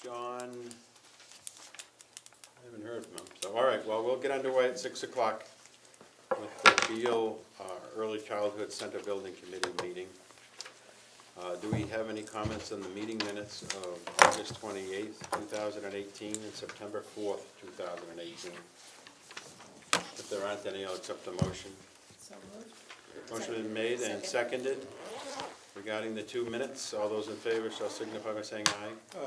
John, I haven't heard from him. So, all right, well, we'll get underway at 6 o'clock with the Beal Early Childhood Center Building Committee meeting. Do we have any comments on the meeting minutes of August 28th, 2018 and September 4th, 2018? If there aren't any, I'll accept the motion. So moved. Motion been made and seconded regarding the 2 minutes. All those in favor shall signify by saying aye.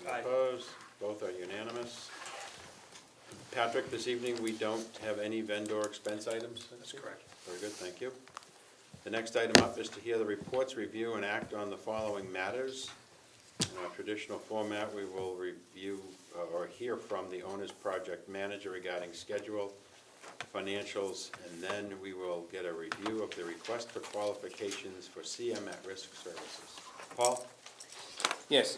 Aye. Opposed? Both are unanimous. Patrick, this evening we don't have any vendor expense items? That's correct. Very good, thank you. The next item up is to hear the reports, review, and act on the following matters. In our traditional format, we will review or hear from the owner's project manager regarding schedule, financials, and then we will get a review of the request for qualifications for CM at-risk services. Paul? Yes,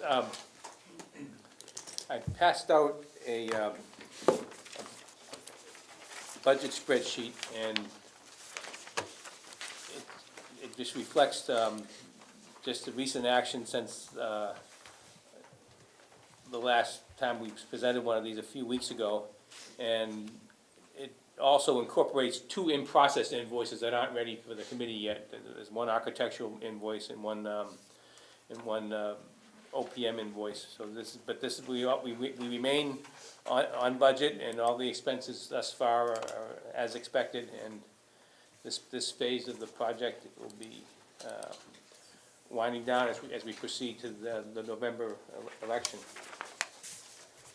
I passed out a budget spreadsheet, and it just reflects just the recent action since the last time we presented one of these a few weeks ago, and it also incorporates 2 in-process invoices that aren't ready for the committee yet. There's one architectural invoice and one OPM invoice. So we remain on budget, and all the expenses thus far are as expected, and this phase of the project will be winding down as we proceed to the November election.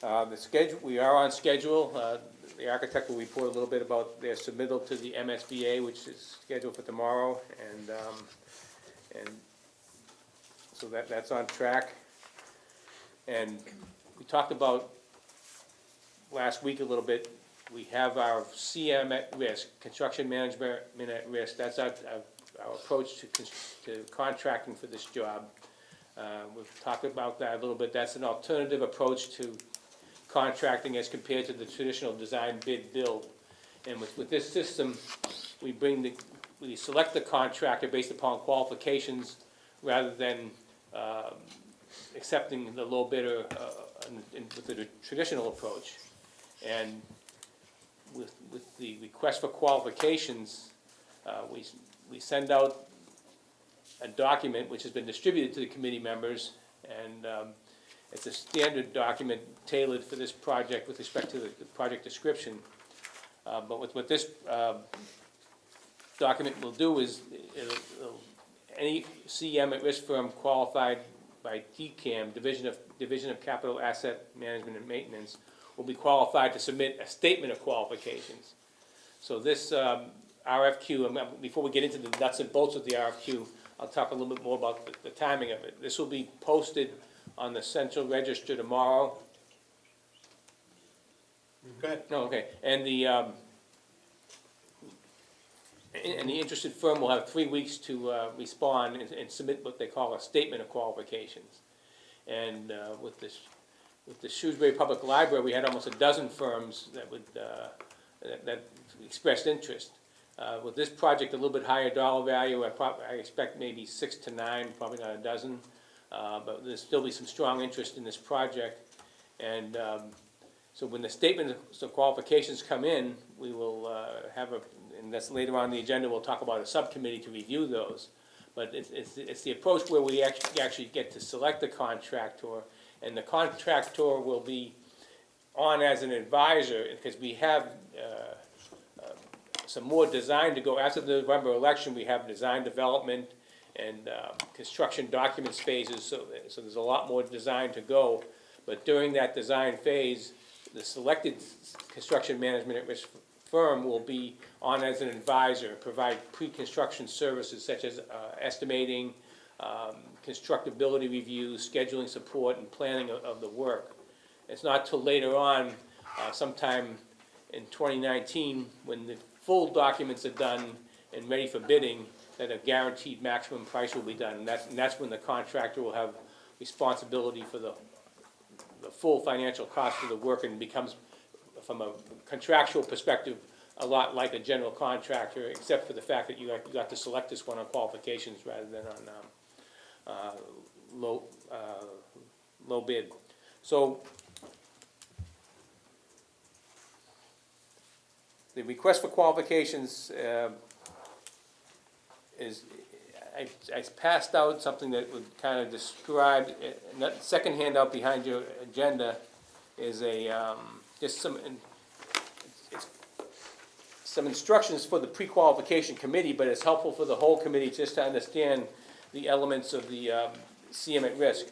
The schedule, we are on schedule. The architect will report a little bit about their submittal to the MSBA, which is scheduled for tomorrow, and so that's on track. And we talked about last week a little bit. We have our CM at risk, construction management at risk. That's our approach to contracting for this job. We've talked about that a little bit. That's an alternative approach to contracting as compared to the traditional design bid build. And with this system, we select the contractor based upon qualifications rather than accepting the low bidder with the traditional approach. And with the request for qualifications, we send out a document which has been distributed to the committee members, and it's a standard document tailored for this project with respect to the project description. But what this document will do is any CM at risk firm qualified by DCAM, Division of Capital Asset Management and Maintenance, will be qualified to submit a statement of qualifications. So this RFQ, before we get into the nuts and bolts of the RFQ, I'll talk a little bit more about the timing of it. This will be posted on the Central Register tomorrow. Go ahead. Oh, okay. And the interested firm will have 3 weeks to respond and submit what they call a statement of qualifications. And with the Shrewsbury Public Library, we had almost a dozen firms that that expressed interest. With this project, a little bit higher dollar value, I expect maybe 6 to 9, probably not a dozen. But there'll still be some strong interest in this project. And so when the statement of qualifications come in, we will and that's later on the agenda, we'll talk about a subcommittee to review those. But it's the approach where we actually get to select the contractor, and the contractor will be on as an advisor, because we have some more design to go. After the November election, we have design development and construction documents phases, so there's a lot more design to go. But during that design phase, the selected construction management at risk firm will be on as an advisor, provide pre-construction services such as estimating, constructability reviews, scheduling support, and planning of the work. It's not till later on, sometime in 2019, when the full documents are done and ready for bidding, that a guaranteed maximum price will be done, and that's when the contractor will have responsibility for the full financial cost of the work, and becomes, from a contractual perspective, a lot like a general contractor, except for the fact that you got to select this one on qualifications rather than on low bid. So the request for qualifications is, I passed out something that would kind of describe, second handout behind your agenda is just some instructions for the pre-qualification committee, but it's helpful for the whole committee just to understand the elements of the CM at risk.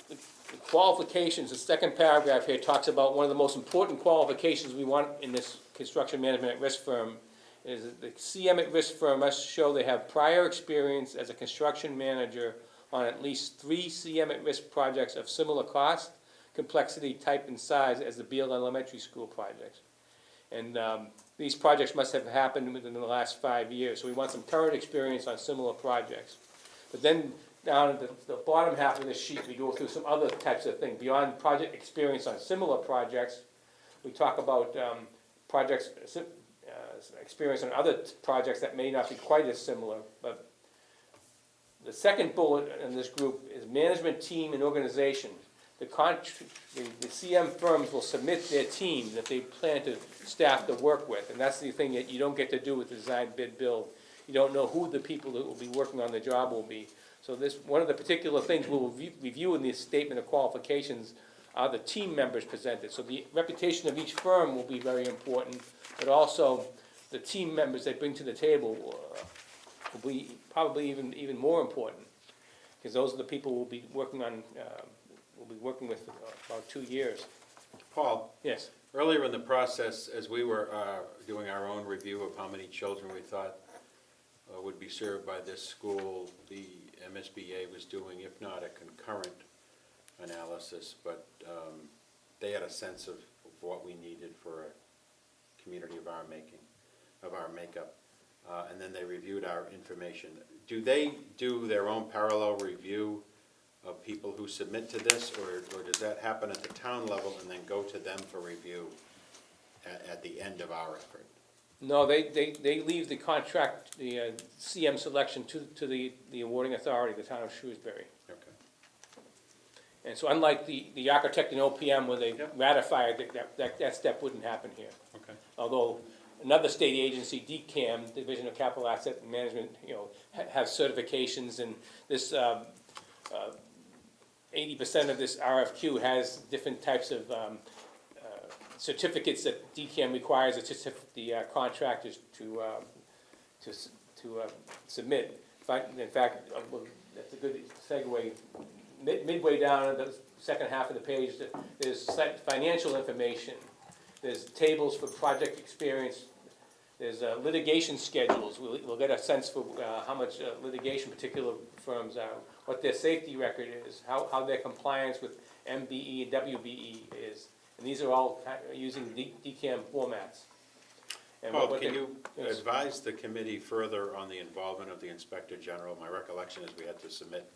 The qualifications, the second paragraph here talks about one of the most important qualifications we want in this construction management at risk firm is that the CM at risk firm must show they have prior experience as a construction manager on at least 3 CM at risk projects of similar cost, complexity, type, and size as the Beal Elementary School projects. And these projects must have happened within the last 5 years, so we want some current experience on similar projects. But then down at the bottom half of this sheet, we go through some other types of things. Beyond project experience on similar projects, we talk about projects, experience on other projects that may not be quite as similar. But the second bullet in this group is management team and organization. The CM firms will submit their team that they plan to staff to work with, and that's the thing that you don't get to do with design, bid, build. You don't know who the people that will be working on the job will be. So this, one of the particular things we'll review in this statement of qualifications are the team members presented. So the reputation of each firm will be very important, but also the team members they bring to the table will be probably even more important, because those are the people we'll be working on. We'll be working with about 2 years. Paul, Yes. earlier in the process, as we were doing our own review of how many children we thought would be served by this school, the MSBA was doing, if not a concurrent analysis, but they had a sense of what we needed for a community of our makeup, and then they reviewed our information. Do they do their own parallel review of people who submit to this, or does that happen at the town level and then go to them for review at the end of our effort? No, they leave the contract, the CM selection to the awarding authority, the town of Shrewsbury. Okay. And so unlike the architect and OPM where they Yep. ratify it, that step wouldn't happen here. Okay. Although another state agency, DCAM, Division of Capital Asset Management, have certifications, and this 80% of this RFQ has different types of certificates that DCAM requires the contractors to submit. In fact, that's a good segue. Midway down the second half of the page, there's financial information. There's tables for project experience. There's litigation schedules. We'll get a sense for how much litigation particular firms are, what their safety record is, how their compliance with MBE and WBE is. And these are all using DCAM formats. And Paul, can you yes. advise the committee further on the involvement of the Inspector General? My recollection is we had to submit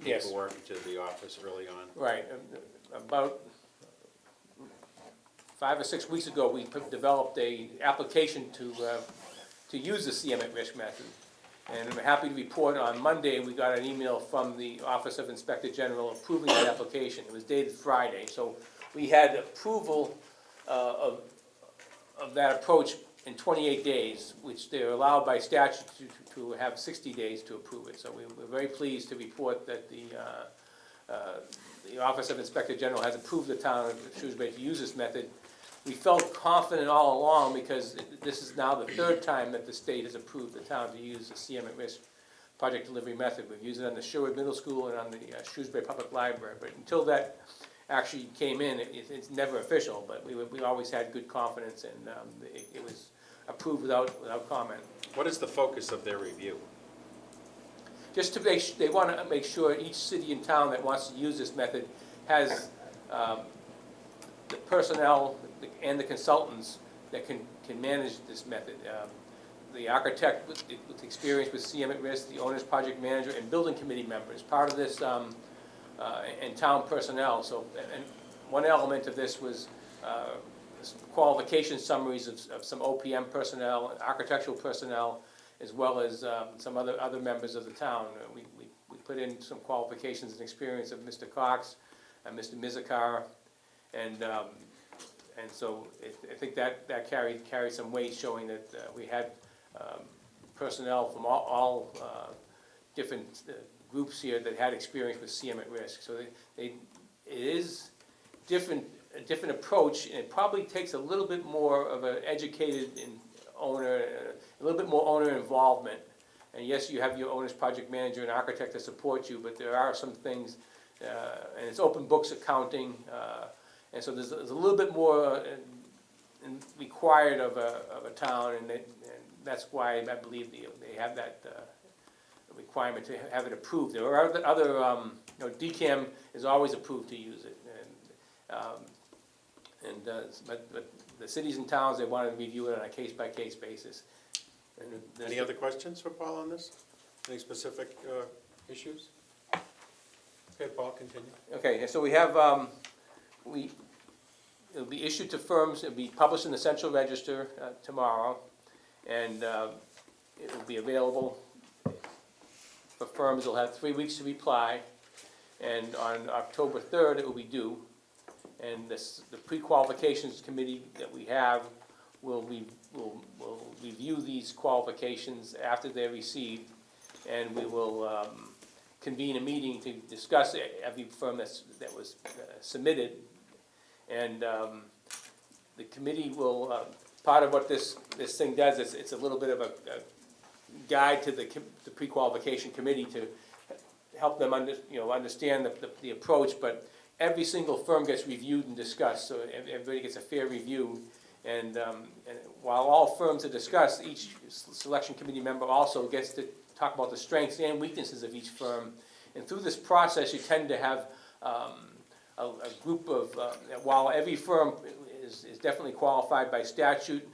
Yes. paperwork to the office early on. Right. About 5 or 6 weeks ago, we developed a application to use the CM at risk method. And I'm happy to report on Monday, we got an email from the Office of Inspector General approving the application. It was dated Friday, so we had approval of that approach in 28 days, which they're allowed by statute to have 60 days to approve it. So we're very pleased to report that the Office of Inspector General has approved the town of Shrewsbury to use this method. We felt confident all along because this is now the 3rd time that the state has approved the town to use the CM at risk project delivery method. We've used it on the Sherwood Middle School and on the Shrewsbury Public Library, but until that actually came in, it's never official, but we always had good confidence, and it was approved without comment. What is the focus of their review? Just to they want to make sure each city and town that wants to use this method has the personnel and the consultants that can manage this method. The architect with experience with CM at risk, the owner's project manager, and building committee members, part of this, and town personnel. So, and one element of this was qualification summaries of some OPM personnel, architectural personnel, as well as some other members of the town. We put in some qualifications and experience of Mr. Cox, Mr. Mizikar, and so I think that carried some weight, showing that we had personnel from all different groups here that had experience with CM at risk. So it is a different approach, and it probably takes a little bit more of an educated owner, a little bit more owner involvement. And yes, you have your owner's project manager and architect to support you, but there are some things, and it's open books accounting, and so there's a little bit more required of a town, and that's why I believe they have that requirement to have it approved. There are other, DCAM is always approved to use it, but the cities and towns, they want to review it on a case-by-case basis. Any other questions for Paul on this? Any specific issues? Okay, Paul, continue. Okay, so we have, it'll be issued to firms, it'll be published in the Central Register tomorrow, and it will be available for firms. They'll have 3 weeks to reply, and on October 3rd, it will be due. And the pre-qualifications committee that we have will review these qualifications after they're received, and we will convene a meeting to discuss every firm that was submitted. And the committee will, part of what this thing does is it's a little bit of a guide to the pre-qualification committee to help them understand the approach, but every single firm gets reviewed and discussed, so everybody gets a fair review. And while all firms are discussed, each selection committee member also gets to talk about the strengths and weaknesses of each firm. And through this process, you tend to have a group of, while every firm is definitely qualified by statute,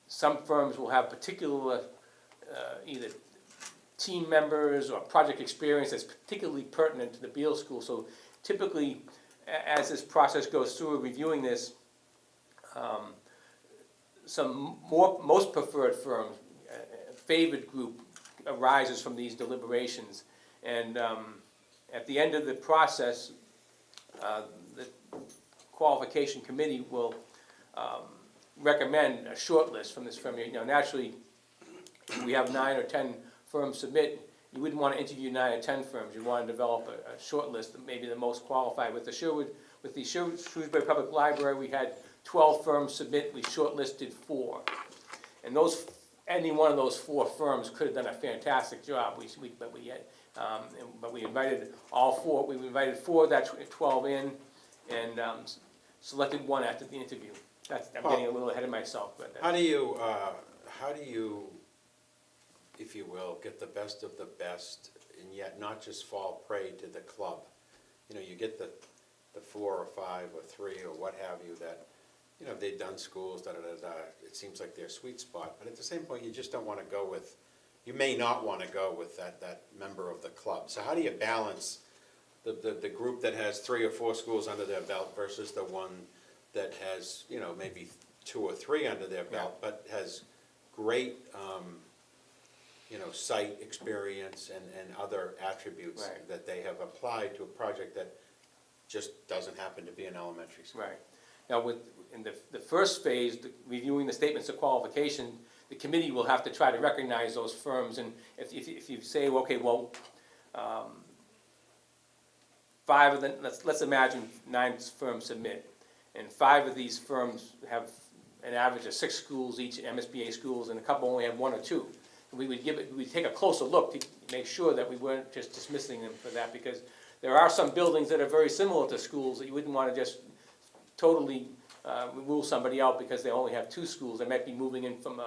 some firms will have particular either team members or project experience that's particularly pertinent to the Beal School. So typically, as this process goes through reviewing this, most preferred firms, favored group arises from these deliberations. And at the end of the process, the qualification committee will recommend a short list from this firm. Naturally, if we have 9 or 10 firms submit, you wouldn't want to interview 9 or 10 firms. You want to develop a short list of maybe the most qualified. With the Shrewsbury Public Library, we had 12 firms submit. We shortlisted 4, and any one of those 4 firms could have done a fantastic job. But we invited all 4. We invited 4 of that 12 in, and selected 1 after the interview. I'm getting a little ahead of myself, but how do you, if you will, get the best of the best, and yet not just fall prey to the club? You get the 4 or 5 or 3 or what have you that, they've done schools, it seems like their sweet spot, but at the same point, you just don't want to go with, you may not want to go with that member of the club. So how do you balance the group that has 3 or 4 schools under their belt versus the one that has, maybe 2 or 3 under their belt, but has great, site experience and other attributes that they have applied to a project that just doesn't happen to be an elementary school? Right. Now, in the first phase, reviewing the statements of qualification, the committee will have to try to recognize those firms. And if you say, okay, well, 5 of them, let's imagine 9 firms submit, and 5 of these firms have an average of 6 schools each, MSBA schools, and a couple only have 1 or 2. We'd take a closer look to make sure that we weren't just dismissing them for that, because there are some buildings that are very similar to schools that you wouldn't want to just totally rule somebody out because they only have 2 schools. They might be moving in from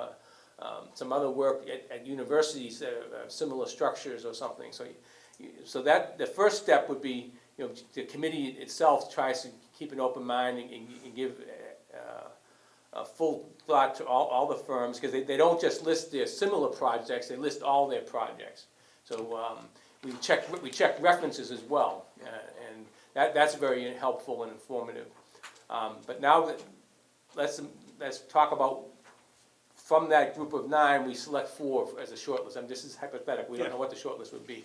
some other work at universities that are similar structures or something. So that the first step would be, the committee itself tries to keep an open mind and give a full thought to all the firms, because they don't just list their similar projects, they list all their projects. So we check references as well, and that's very helpful and informative. But now let's talk about, from that group of 9, we select 4 as a short list. This is hypothetical. We don't know what the short list would be.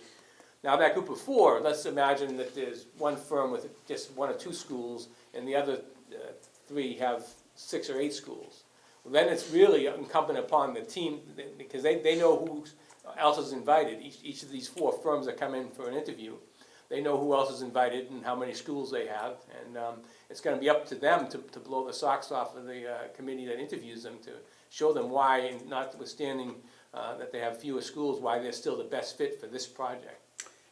Now, that group of four, let's imagine that there's one firm with just 1 or 2 schools, and the other 3 have 6 or 8 schools. Well, then it's really incumbent upon the team, because they know who else is invited. Each of these 4 firms that come in for an interview, they know who else is invited and how many schools they have, and it's gonna be up to them to blow the socks off of the committee that interviews them, to show them why, and notwithstanding that they have fewer schools, why they're still the best fit for this project.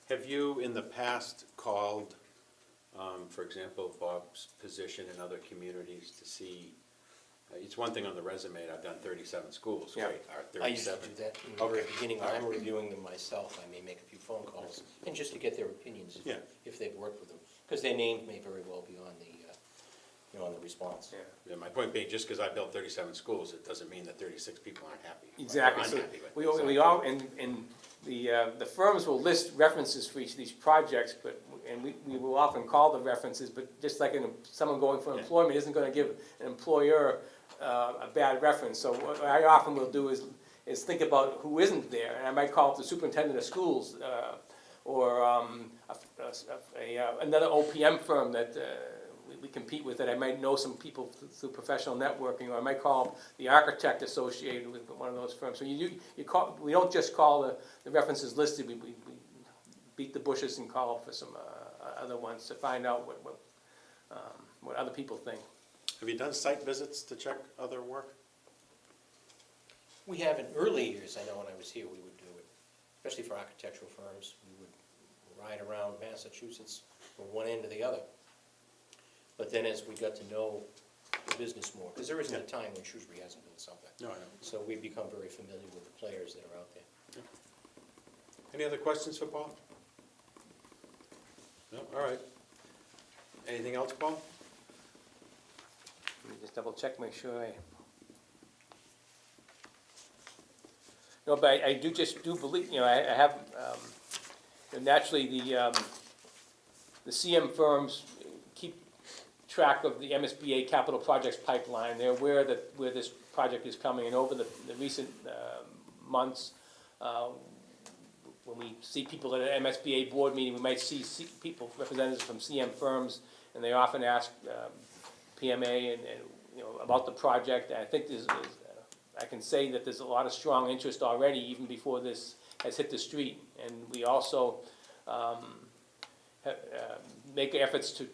Have you in the past called, for example, Bob's position in other communities to see, it's one thing on the resume, I've done 37 schools, Yeah. great, or I used to 37. do that in the very Okay. beginning, when I'm reviewing them myself, I may make a few phone calls, and just to get their opinions, Yeah. if they've worked with them. Because their names may very well be on the, on the response. Yeah, my point being, just because I built 37 schools, it doesn't mean that 36 people aren't happy. or Exactly, so unhappy with it. we all, and the firms will list references for each of these projects, and we will often call the references, but just like someone going for Yeah. employment isn't gonna give an employer a bad reference. So what I often will do is think about who isn't there, and I might call up the superintendent of schools, or another OPM firm that we compete with, that I might know some people through professional networking, or I might call the architect associated with one of those firms. So we don't just call the references listed, we beat the bushes and call for some other ones to find out what other people think. Have you done site visits to check other work? We have in early years, I know when I was here, we would do it, especially for architectural firms. We would ride around Massachusetts from one end to the other. But then as we got to know the business more, because there isn't a time when Shrewsbury hasn't built something. No, I don't. So we've become very familiar with the players that are out there. Any other questions for Paul? No, all right. Anything else, Paul? Let me just double check, make sure I. No, but I do believe, I have, naturally, the CM firms keep track of the MSBA capital projects pipeline. They're aware that where this project is coming, and over the recent months, when we see people at an MSBA board meeting, we might see people, representatives from CM firms, and they often ask PMA and about the project. And I think I can say that there's a lot of strong interest already, even before this has hit the street. And we also make efforts to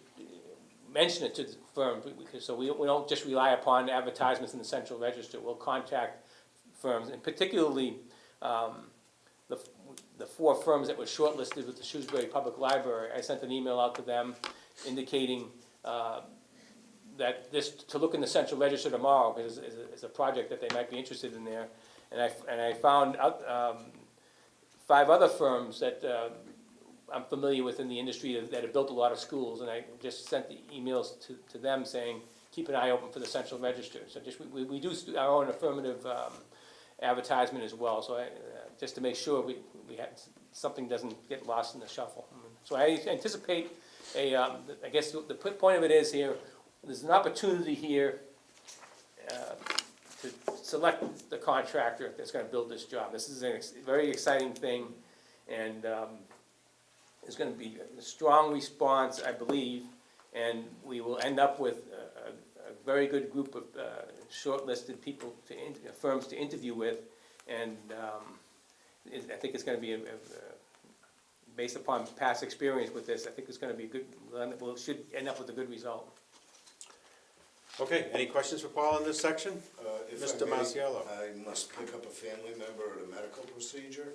mention it to the firm, so we don't just rely upon advertisements in the Central Register. We'll contact firms, and particularly the 4 firms that were shortlisted with the Shrewsbury Public Library. I sent an email out to them indicating that to look in the Central Register tomorrow, because it's a project that they might be interested in there. And I found out 5 other firms that I'm familiar with in the industry that have built a lot of schools, and I just sent the emails to them saying, keep an eye open for the Central Register. So we do our own affirmative advertisement as well, so just to make sure something doesn't get lost in the shuffle. So I anticipate I guess the point of it is here, there's an opportunity here to select the contractor that's gonna build this job. This is a very exciting thing, and there's gonna be a strong response, I believe, and we will end up with a very good group of shortlisted people, firms to interview with, and I think it's gonna be based upon past experience with this, I think it's gonna be good, should end up with a good result. Okay, any questions for Paul in this section? If Mr. I may, Masiello. I must pick up a family member at a medical procedure,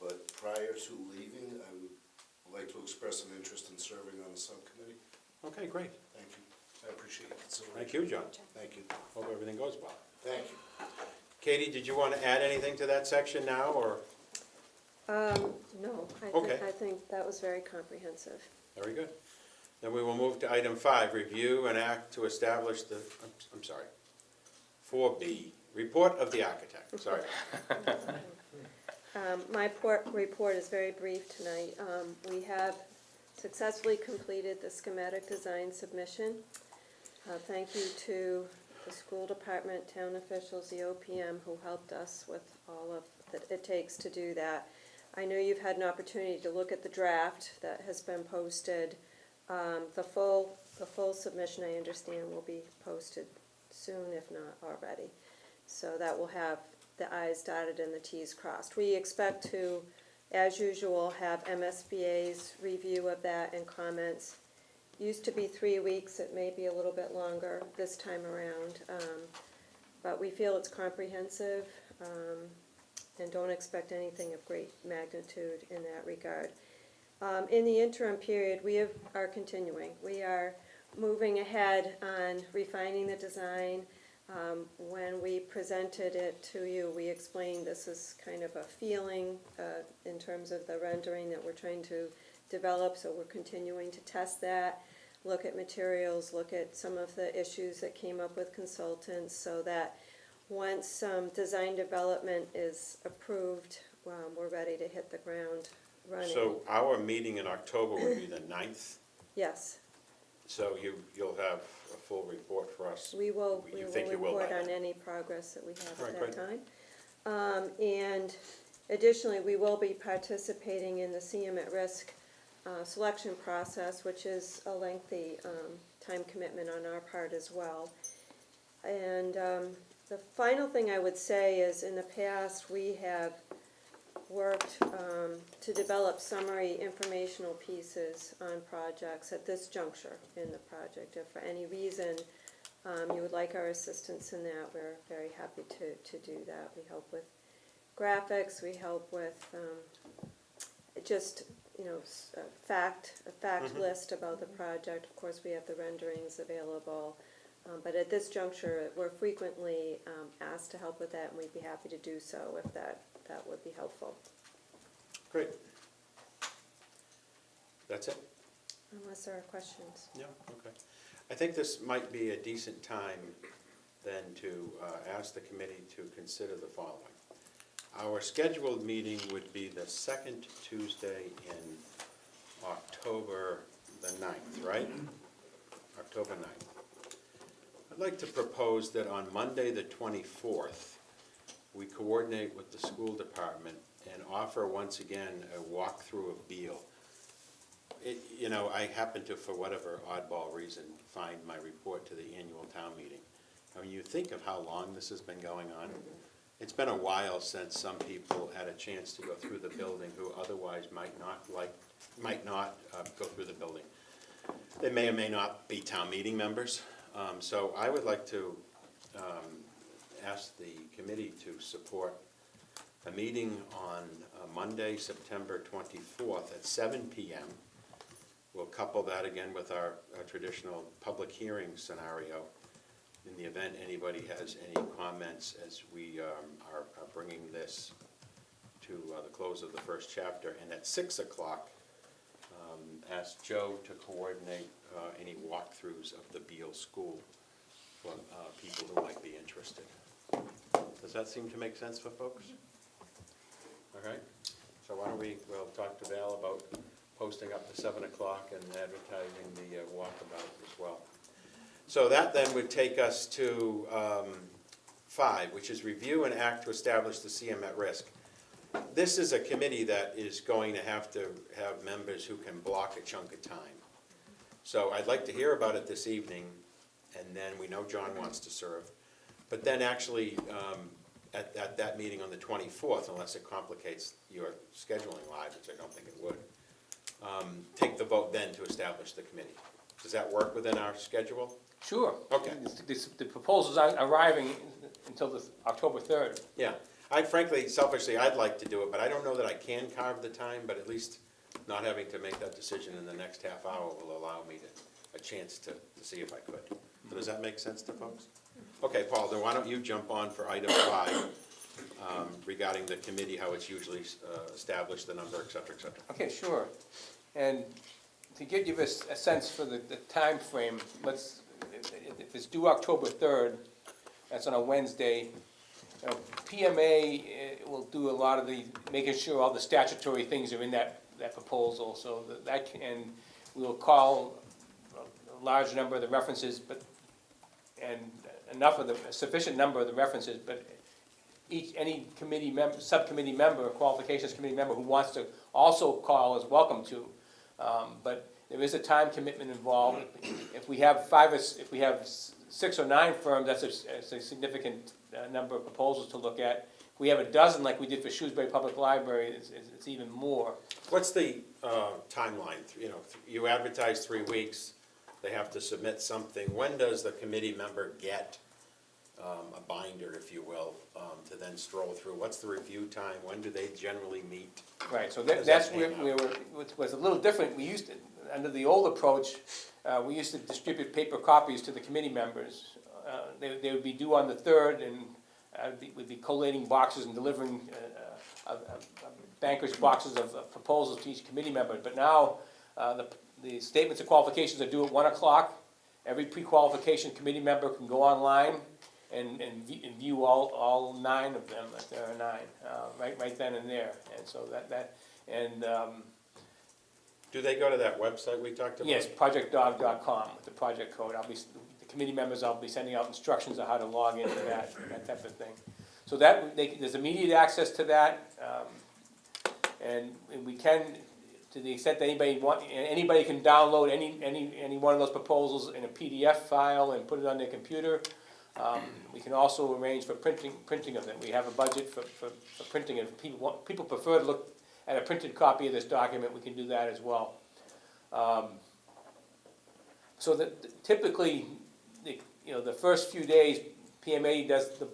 but prior to leaving, I would like to express an interest in serving on the subcommittee. Okay, great. Thank you. I appreciate it. Thank you, John. Thank you. Hope everything goes well. Thank you. Katie, did you want to add anything to that section now, or? No, Okay. I think that was very comprehensive. Very good. Then we will move to item 5, review and act to establish I'm sorry, 4B, report of the architect, sorry. My report is very brief tonight. We have successfully completed the schematic design submission. Thank you to the school department, town officials, the OPM, who helped us with all of that it takes to do that. I know you've had an opportunity to look at the draft that has been posted. The full submission, I understand, will be posted soon, if not already. So that will have the i's dotted and the t's crossed. We expect to, as usual, have MSBA's review of that and comments. Used to be 3 weeks, it may be a little bit longer this time around, but we feel it's comprehensive, and don't expect anything of great magnitude in that regard. In the interim period, are continuing. We are moving ahead on refining the design. When we presented it to you, we explained this is kind of a feeling in terms of the rendering that we're trying to develop, so we're continuing to test that, look at materials, look at some of the issues that came up with consultants, so that once design development is approved, we're ready to hit the ground running. So our meeting in October would be the 9th, Yes, so you'll have a full report for us. we will You think you will by report on then? any progress that we have All at right, that time. And additionally, we will be participating in the CM at Risk selection process, which is a lengthy time commitment on our part as well. And the final thing I would say is, in the past, we have worked to develop summary informational pieces on projects at this juncture in the project. If for any reason you would like our assistance in that, we're very happy to do that. We help with graphics, we help with just, a fact list about the project. Of course, we have the renderings available. But at this juncture, we're frequently asked to help with that, and we'd be happy to do so if that would be helpful. Great. That's it? Unless there are questions. Yeah, okay. I think this might be a decent time then to ask the committee to consider the following. Our scheduled meeting would be the second Tuesday in October the 9th, right? October 9th. I'd like to propose that on Monday, the 24th, we coordinate with the school department and offer once again a walkthrough of Beal. I happen to, for whatever oddball reason, find my report to the annual town meeting. I mean, you think of how long this has been going on. It's been a while since some people had a chance to go through the building who otherwise might not go through the building. They may or may not be town meeting members. So I would like to ask the committee to support a meeting on Monday, September 24th at 7 p.m. We'll couple that again with our traditional public hearing scenario in the event anybody has any comments as we are bringing this to the close of the first chapter. And at 6 o'clock, ask Joe to coordinate any walkthroughs of the Beal School for people who might be interested. Does that seem to make sense for folks? All right, so why don't we'll talk to Val about posting up to 7 o'clock and advertising the walkabout as well. So that then would take us to 5, which is review and act to establish the CM at risk. This is a committee that is going to have members who can block a chunk of time. So I'd like to hear about it this evening, and then we know John wants to serve. But then actually, at that meeting on the 24th, unless it complicates your scheduling live, which I don't think it would, take the vote then to establish the committee. Does that work within our schedule? Sure. Okay. The proposals aren't arriving until the October 3rd. Yeah. I frankly, selfishly, I'd like to do it, but I don't know that I can carve the time, but at least not having to make that decision in the next half hour will allow me a chance to see if I could. So does that make sense to folks? Okay, Paul, then why don't you jump on for item 5 regarding the committee, how it's usually established, the number, et cetera, et cetera. Okay, sure. And to give you a sense for the time frame, if it's due October 3rd, that's on a Wednesday, PMA will do a lot of making sure all the statutory things are in that proposal, so and we'll call a large number of the references, and a sufficient number of the references, but any committee member, subcommittee member, qualifications committee member who wants to also call is welcome to. But there is a time commitment involved. If we have if we have 6 or 9 firms, that's a significant number of proposals to look at. If we have a dozen, like we did for Shrewsbury Public Library, it's even more. What's the timeline? You know, you advertise 3 weeks, they have to submit something. When does the committee member get a binder, if you will, to then stroll through? What's the review time? When do they generally meet? Right, so Does that's that where pan we were, which was a little different. We used to, under the old approach, we used to distribute paper copies to the committee members. They would be due on the 3rd, and we'd be collating boxes and delivering bankers' boxes of proposals to each committee member. But now, the statements of qualifications are due at 1 o'clock. Every pre-qualification committee member can go online and view all 9 of them, if there are 9, right then and there. And so Do they go to that website we talked about? yes, projectdog.com with the project code. The committee members, I'll be sending out instructions on how to log into that type of thing. So there's immediate access to that, and we can, to the extent that anybody can download any one of those proposals in a PDF file and put it on their computer. We can also arrange for printing of them. We have a budget for printing it. If people prefer to look at a printed copy of this document, we can do that as well. So that typically, the first few days, PMA does, the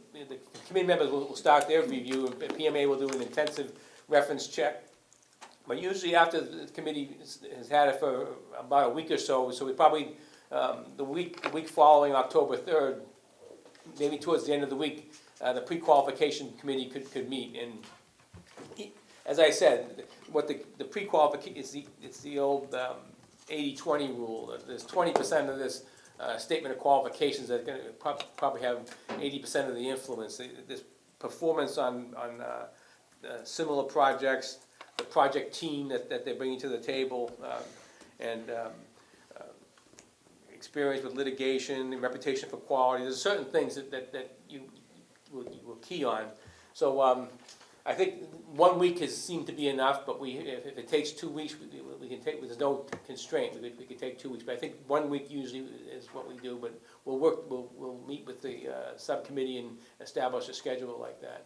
committee members will start their review, and PMA will do an intensive reference check. But usually after the committee has had it for about a week or so we probably, the week following October 3rd, maybe towards the end of the week, the pre-qualification committee could meet. And as I said, what the pre-qualification, it's the old 80-20 rule. There's 20% of this statement of qualifications that are going to probably have 80% of the influence. This performance on similar projects, the project team that they're bringing to the table, and experience with litigation, reputation for quality. There's certain things that you will key on. So I think 1 week has seemed to be enough, but if it takes 2 weeks, we can take, there's no constraint, we could take 2 weeks. But I think 1 week usually is what we do, but we'll meet with the subcommittee and establish a schedule like that.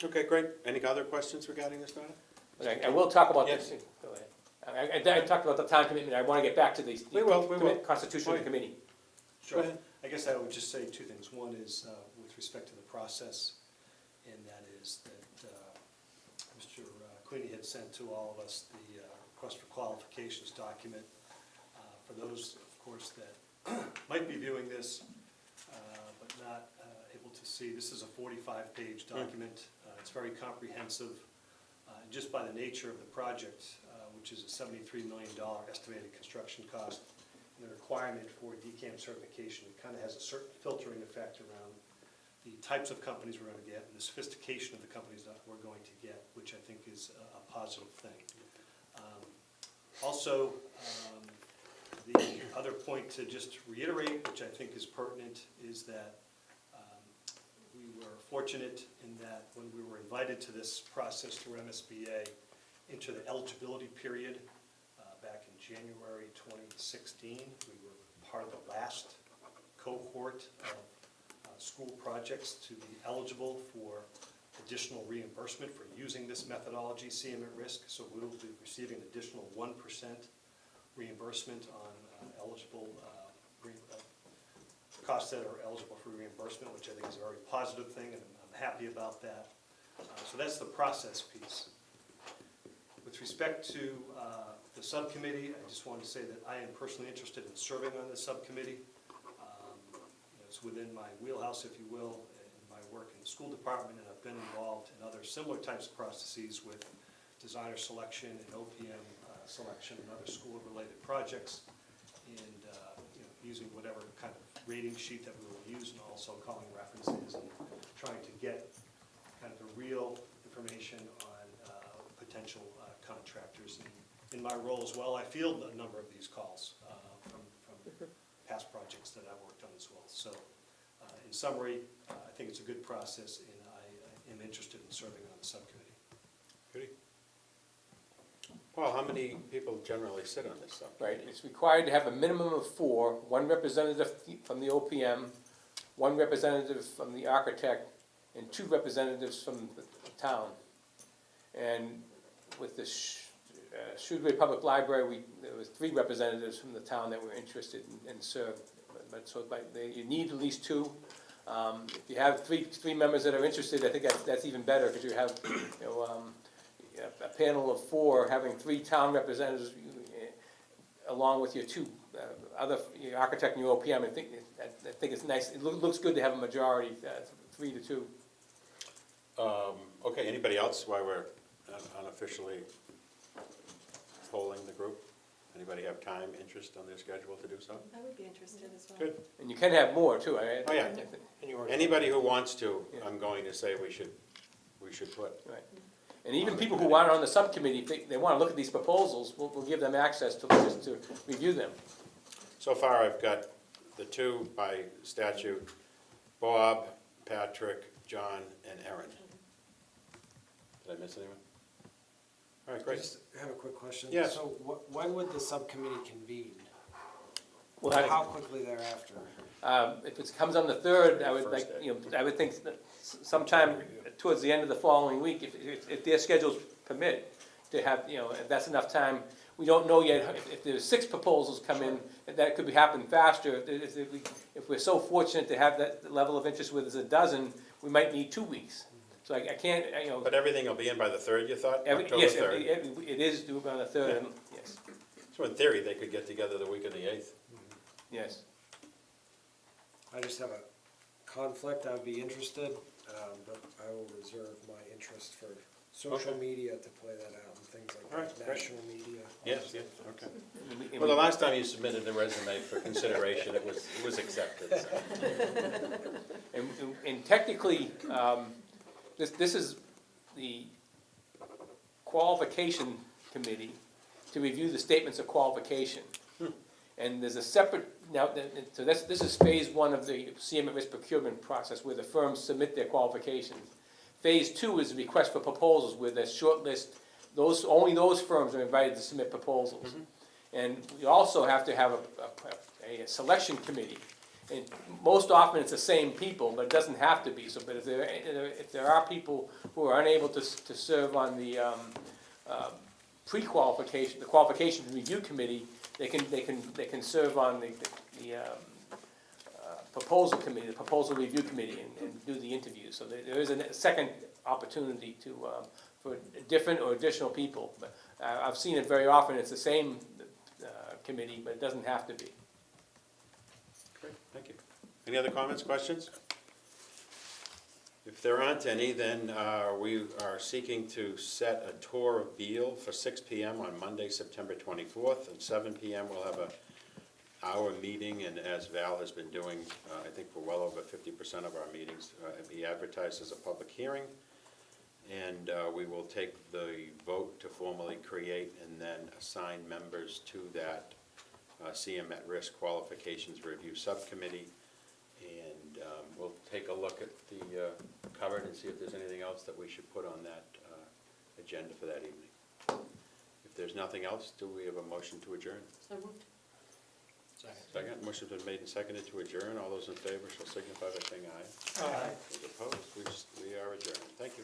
Okay, great. Any other questions regarding this matter? But I will talk about Yes. this. Go ahead. I talked about the time commitment. I want to get back to the We will. constitution of the committee. Go ahead. I guess I would just say 2 things. One is with respect to the process, and that is that Mr. Queenie had sent to all of us the request for qualifications document. For those, of course, that might be viewing this but not able to see, this is a 45-page document. It's very comprehensive. Just by the nature of the project, which is a $73 million estimated construction cost, and the requirement for DCAM certification, it kind of has a certain filtering effect around the types of companies we're going to get and the sophistication of the companies that we're going to get, which I think is a positive thing. Also, the other point to just reiterate, which I think is pertinent, is that we were fortunate in that when we were invited to this process through MSBA into the eligibility period back in January 2016, we were part of the last cohort of school projects to be eligible for additional reimbursement for using this methodology, CM at risk. So we will be receiving an additional 1% reimbursement on eligible costs that are eligible for reimbursement, which I think is a very positive thing, and I'm happy about that. So that's the process piece. With respect to the subcommittee, I just wanted to say that I am personally interested in serving on this subcommittee. It's within my wheelhouse, if you will, in my work in the school department, and I've been involved in other similar types of processes with designer selection and OPM selection and other school-related projects, and using whatever kind of rating sheet that we will use, and also calling references and trying to get kind of the real information on potential contractors. And in my role as well, I field a number of these calls from past projects that I've worked on as well. So in summary, I think it's a good process, and I am interested in serving on the subcommittee. Goody. Paul, how many people generally sit on this subcommittee? Right, it's required to have a minimum of 4, 1 representative from the OPM, 1 representative from the architect, and 2 representatives from the town. And with the Shrewsbury Public Library, there was 3 representatives from the town that were interested in serve. You need at least 2. If you have three members that are interested, I think that's even better, because you have, a panel of 4, having 3 town representatives, along with your 2 your architect and your OPM. I think it's nice, it looks good to have a majority, 3 to 2. Okay, anybody else while we're unofficially polling the group? Anybody have time, interest on their schedule to do so? I would be interested as well. Good. And you can have more, too. Oh, yeah. And you already- Anybody who wants to, Yeah. I'm going to say we should put. Right. And even people who aren't on the subcommittee, if they want to look at these proposals, we'll give them access to just to review them. So far, I've got the 2 by statute, Bob, Patrick, John, and Erin. Did I miss anyone? All right, I great. just have a quick question. Yes. So when would the subcommittee convene? We'll have- How quickly thereafter? If it comes on the 3rd, I would like, I would think that sometime towards the end of the following week, if their schedules permit, to have, if that's enough time. We don't know yet, if there's 6 proposals come in, that could happen faster. If we're so fortunate to have that level of interest where there's a dozen, we might need 2 weeks. So I can't, But everything will be in by the 3rd, you thought? October yes, 3rd? it is due on the 3rd, and yes, So in theory, they could get together the week of the 8th. yes. I just have a conflict, I would be interested, but I will reserve my interest for social Okay. media to play that out and things like All right, that, great. national media. Yes, yes, okay. And Well, the last time you submitted the resume for consideration, it was accepted, so. And technically, this is the qualification committee to review the statements of qualification. And there's a separate, so this is phase 1 of the CM at risk procurement process, where the firms submit their qualifications. Phase 2 is the request for proposals, where the short list, only those firms are invited to submit proposals. And we also have to have a selection committee. And most often, it's the same people, but it doesn't have to be. So, but if there are people who are unable to serve on the pre-qualification, the qualification review committee, they can serve on the proposal committee, the proposal review committee, and do the interviews. So there is a second opportunity for different or additional people. But I've seen it very often. It's the same committee, but it doesn't have to be. Great, thank you. Any other comments, questions? If there aren't any, then we are seeking to set a tour of Beal for 6 p.m. on Monday, September 24th, and 7 p.m. we'll have an hour meeting, and as Val has been doing, I think for well over 50% of our meetings, be advertised as a public hearing, and we will take the vote to formally create and then assign members to that CM at Risk Qualifications Review Subcommittee. And we'll take a look at the cover and see if there's anything else that we should put on that agenda for that evening. If there's nothing else, do we have a motion to adjourn? So moved. Second, motion's been made and seconded to adjourn. All those in favor shall signify by saying aye. Aye. Those opposed, we are adjourned. Thank you.